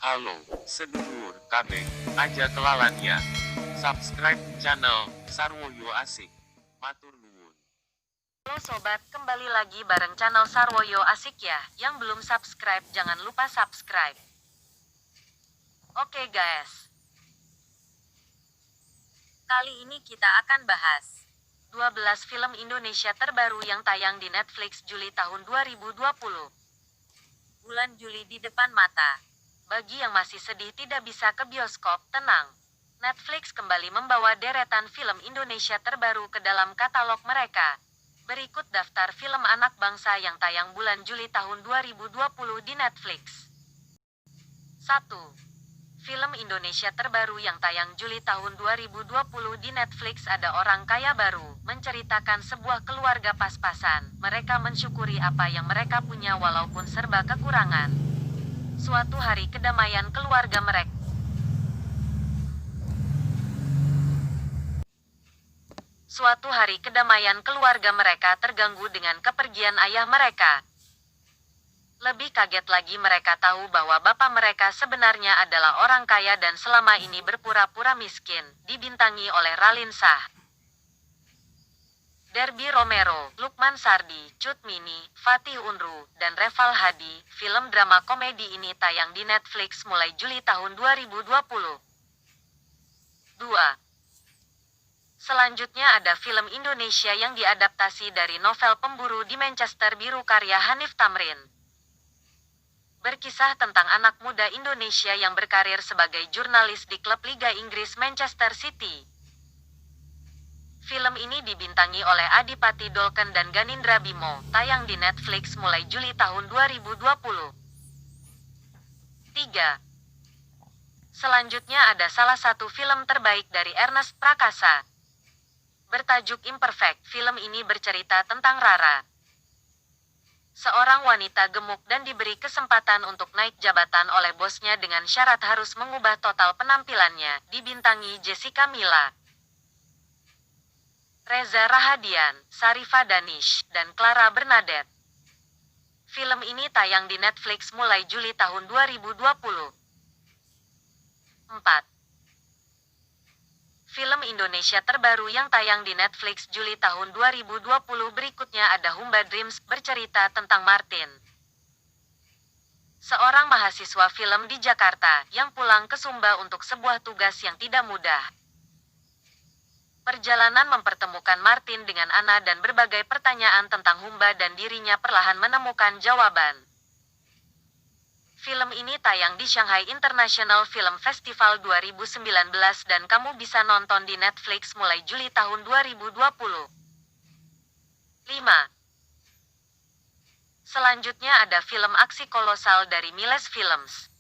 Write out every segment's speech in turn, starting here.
Halo, sedulur kabeh, aja kelalannya. Subscribe channel Sarwoyo Asik. Matur nuwun. Halo sobat, kembali lagi bareng channel Sarwoyo Asik ya. Yang belum subscribe jangan lupa subscribe. Oke guys. Kali ini kita akan bahas 12 film Indonesia terbaru yang tayang di Netflix Juli tahun 2020. Bulan Juli di depan mata. Bagi yang masih sedih tidak bisa ke bioskop, tenang. Netflix kembali membawa deretan film Indonesia terbaru ke dalam katalog mereka. Berikut daftar film anak bangsa yang tayang bulan Juli tahun 2020 di Netflix. 1. Film Indonesia terbaru yang tayang Juli tahun 2020 di Netflix ada Orang Kaya Baru, menceritakan sebuah keluarga pas-pasan. Mereka mensyukuri apa yang mereka punya walaupun serba kekurangan. Suatu hari kedamaian keluarga mereka. Suatu hari kedamaian keluarga mereka terganggu dengan kepergian ayah mereka. Lebih kaget lagi mereka tahu bahwa bapak mereka sebenarnya adalah orang kaya dan selama ini berpura-pura miskin, dibintangi oleh Raline Shah, Derby Romero, Lukman Sardi, Cut Mini, Fatih Unru, dan Reval Hadi. Film drama komedi ini tayang di Netflix mulai Juli tahun 2020. 2. Selanjutnya ada film Indonesia yang diadaptasi dari novel Pemburu di Manchester Biru karya Hanif Tamrin. Berkisah tentang anak muda Indonesia yang berkarir sebagai jurnalis di klub Liga Inggris Manchester City. Film ini dibintangi oleh Adipati Dolken dan Ganindra Bimo, tayang di Netflix mulai Juli tahun 2020. 3. Selanjutnya ada salah satu film terbaik dari Ernest Prakasa. Bertajuk Imperfect, film ini bercerita tentang Rara, seorang wanita gemuk dan diberi kesempatan untuk naik jabatan oleh bosnya dengan syarat harus mengubah total penampilannya, dibintangi Jessica Mila, Reza Rahadian, Sarifa Danish, dan Clara Bernadette. Film ini tayang di Netflix mulai Juli tahun 2020. 4. Film Indonesia terbaru yang tayang di Netflix Juli tahun 2020 berikutnya ada Humba Dreams, bercerita tentang Martin, seorang mahasiswa film di Jakarta, yang pulang ke Sumba untuk sebuah tugas yang tidak mudah. Perjalanan mempertemukan Martin dengan Ana dan berbagai pertanyaan tentang Humba dan dirinya perlahan menemukan jawaban. Film ini tayang di Shanghai International Film Festival 2019 dan kamu bisa nonton di Netflix mulai Juli tahun 2020. 5. Selanjutnya ada film aksi kolosal dari Miles Films.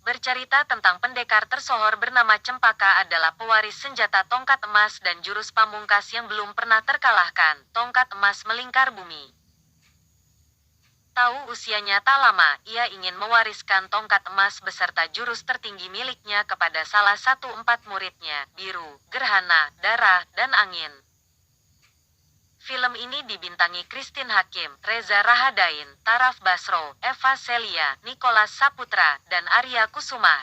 Bercerita tentang pendekar tersohor bernama Cempaka adalah pewaris senjata tongkat emas dan jurus pamungkas yang belum pernah terkalahkan, tongkat emas melingkar bumi. Tahu usianya tak lama, ia ingin mewariskan tongkat emas beserta jurus tertinggi miliknya kepada salah satu 4 muridnya, Biru, Gerhana, Darah, dan Angin. Film ini dibintangi Christine Hakim, Reza Rahadain, Taraf Basro, Eva Celia, Nicholas Saputra, dan Arya Kusuma.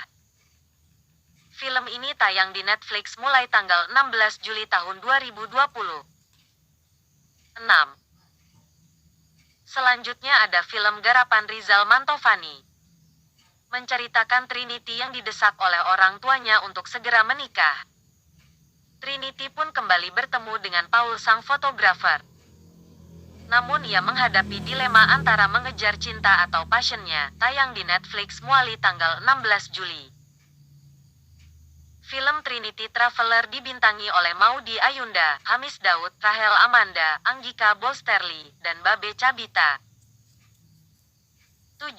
Film ini tayang di Netflix mulai tanggal 16 Juli tahun 2020. 6. Selanjutnya ada film garapan Rizal Mantovani. Menceritakan Trinity yang didesak oleh orang tuanya untuk segera menikah. Trinity pun kembali bertemu dengan Paul sang fotografer. Namun ia menghadapi dilema antara mengejar cinta atau passionnya, tayang di Netflix mulai tanggal 16 Juli. Film Trinity Traveler dibintangi oleh Maudy Ayunda, Hamis Daud, Rahel Amanda, Anggika Bosterly, dan Babe Cabita. 7.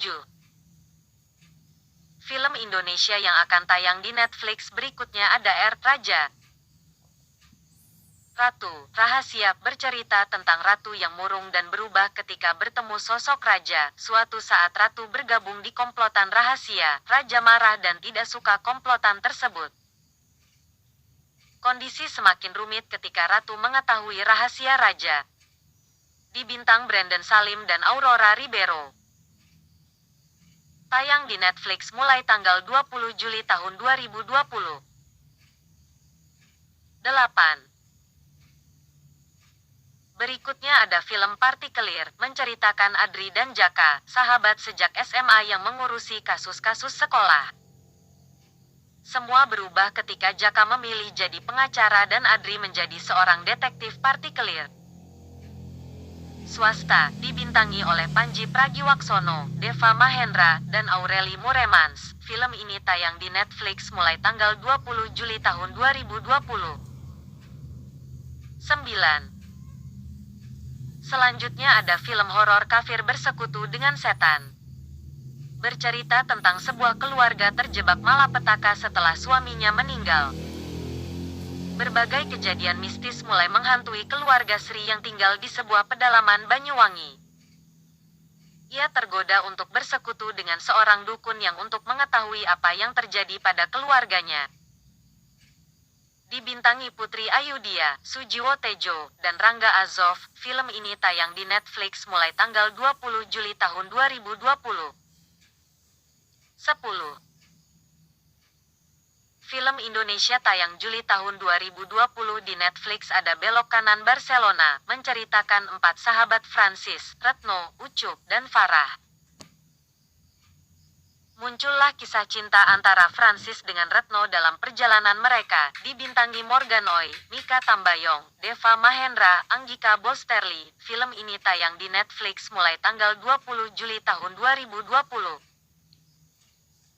Film Indonesia yang akan tayang di Netflix berikutnya ada Raja, Ratu, Rahasia, bercerita tentang ratu yang murung dan berubah ketika bertemu sosok raja. Suatu saat ratu bergabung di komplotan rahasia, raja marah dan tidak suka komplotan tersebut. Kondisi semakin rumit ketika ratu mengetahui rahasia raja. Dibintang Brandon Salim dan Aurora Ribeiro. Tayang di Netflix mulai tanggal 20 Juli tahun 2020. 8. Berikutnya ada film Partikelir, menceritakan Adri dan Jaka, sahabat sejak SMA yang mengurusi kasus-kasus sekolah. Semua berubah ketika Jaka memilih jadi pengacara dan Adri menjadi seorang detektif partikelir. Swasta, dibintangi oleh Panji Pragiwaksono, Deva Mahendra, dan Aureli Muremans. Film ini tayang di Netflix mulai tanggal 20 Juli tahun 2020. 9. Selanjutnya ada film horor Kafir Bersekutu dengan Setan. Bercerita tentang sebuah keluarga terjebak malapetaka setelah suaminya meninggal. Berbagai kejadian mistis mulai menghantui keluarga Sri yang tinggal di sebuah pedalaman Banyuwangi. Ia tergoda untuk bersekutu dengan seorang dukun yang untuk mengetahui apa yang terjadi pada keluarganya. Dibintangi Putri Ayudhya, Sujiwo Tejo, dan Rangga Azov, film ini tayang di Netflix mulai tanggal 20 Juli tahun 2020. 10. Film Indonesia tayang Juli tahun 2020 di Netflix ada Belok Kanan Barcelona, menceritakan 4 sahabat Francis, Retno, Ucup, dan Farah. Muncullah kisah cinta antara Francis dengan Retno dalam perjalanan mereka, dibintangi Morgan Oey, Mikha Tambayong, Deva Mahendra, Anggika Bosterly. Film ini tayang di Netflix mulai tanggal 20 Juli tahun 2020.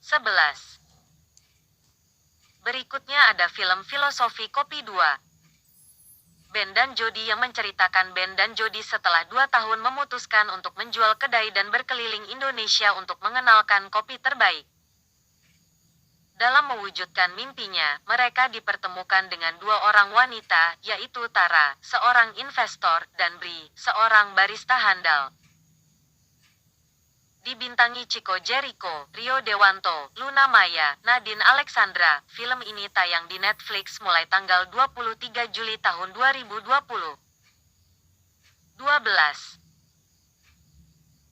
11. Berikutnya ada film Filosofi Kopi 2. Ben dan Jody yang menceritakan Ben dan Jody setelah 2 tahun memutuskan untuk menjual kedai dan berkeliling Indonesia untuk mengenalkan kopi terbaik. Dalam mewujudkan mimpinya, mereka dipertemukan dengan 2 orang wanita, yaitu Tara, seorang investor, dan Bri, seorang barista handal. Dibintangi Chico Jericho, Rio Dewanto, Luna Maya, Nadine Alexandra. Film ini tayang di Netflix mulai tanggal 23 Juli tahun 2020. 12.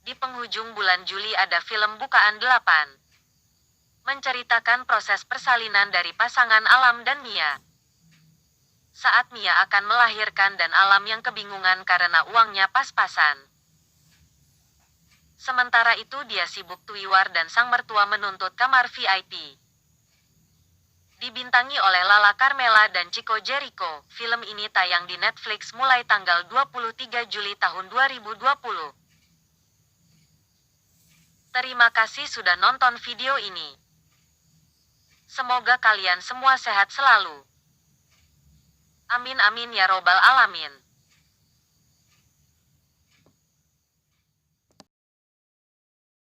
Di penghujung bulan Juli ada film Bukaan 8. Menceritakan proses persalinan dari pasangan Alam dan Mia. Saat Mia akan melahirkan dan Alam yang kebingungan karena uangnya pas-pasan. Sementara itu dia sibuk tuiwar dan sang mertua menuntut kamar VIP. Dibintangi oleh Lala Carmela dan Chico Jericho, film ini tayang di Netflix mulai tanggal 23 Juli tahun 2020. Terima kasih sudah nonton video ini. Semoga kalian semua sehat selalu. Amin amin ya robbal alamin.